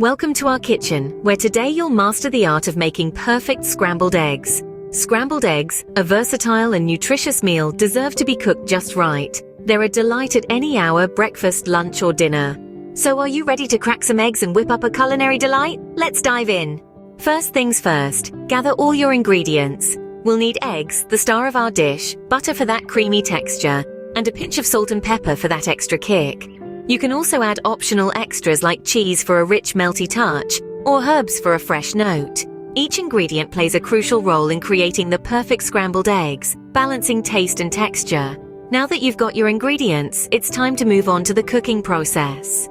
Welcome to our kitchen, where today you'll master the art of making perfect scrambled eggs. Scrambled eggs, a versatile and nutritious meal, deserve to be cooked just right. They're a delight at any hour, breakfast, lunch or dinner. So are you ready to crack some eggs and whip up a culinary delight? Let's dive in. First things first, gather all your ingredients. We'll need eggs, the star of our dish, butter for that creamy texture, and a pinch of salt and pepper for that extra kick. You can also add optional extras like cheese for a rich melty touch, or herbs for a fresh note. Each ingredient plays a crucial role in creating the perfect scrambled eggs, balancing taste and texture. Now that you've got your ingredients, it's time to move on to the cooking process.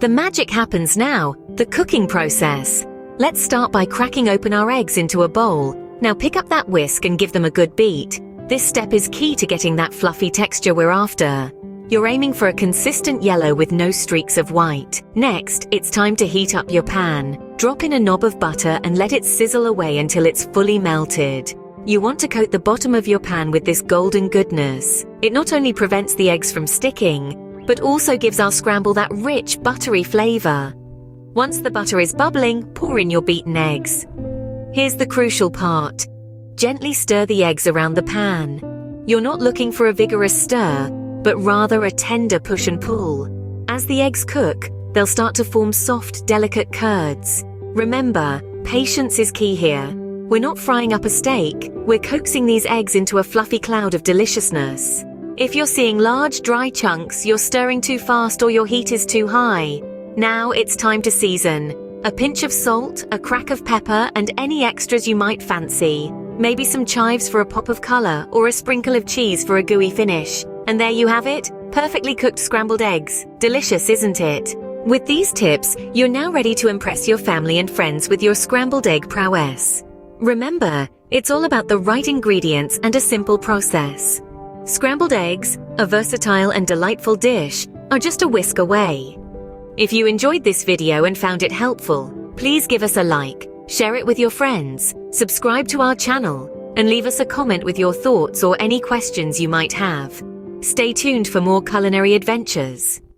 The magic happens now, the cooking process. Let's start by cracking open our eggs into a bowl. Now pick up that whisk and give them a good beat. This step is key to getting that fluffy texture we're after. You're aiming for a consistent yellow with no streaks of white. Next, it's time to heat up your pan. Drop in a knob of butter and let it sizzle away until it's fully melted. You want to coat the bottom of your pan with this golden goodness. It not only prevents the eggs from sticking, but also gives our scramble that rich, buttery flavor. Once the butter is bubbling, pour in your beaten eggs. Here's the crucial part. Gently stir the eggs around the pan. You're not looking for a vigorous stir, but rather a tender push and pull. As the eggs cook, they'll start to form soft, delicate curds. Remember, patience is key here. We're not frying up a steak, we're coaxing these eggs into a fluffy cloud of deliciousness. If you're seeing large, dry chunks, you're stirring too fast or your heat is too high. Now it's time to season. A pinch of salt, a crack of pepper, and any extras you might fancy. Maybe some chives for a pop of color, or a sprinkle of cheese for a gooey finish. And there you have it, perfectly cooked scrambled eggs. Delicious, isn't it? With these tips, you're now ready to impress your family and friends with your scrambled egg prowess. Remember, it's all about the right ingredients and a simple process. Scrambled eggs, a versatile and delightful dish, are just a whisk away. If you enjoyed this video and found it helpful, please give us a like, share it with your friends, subscribe to our channel, and leave us a comment with your thoughts or any questions you might have. Stay tuned for more culinary adventures.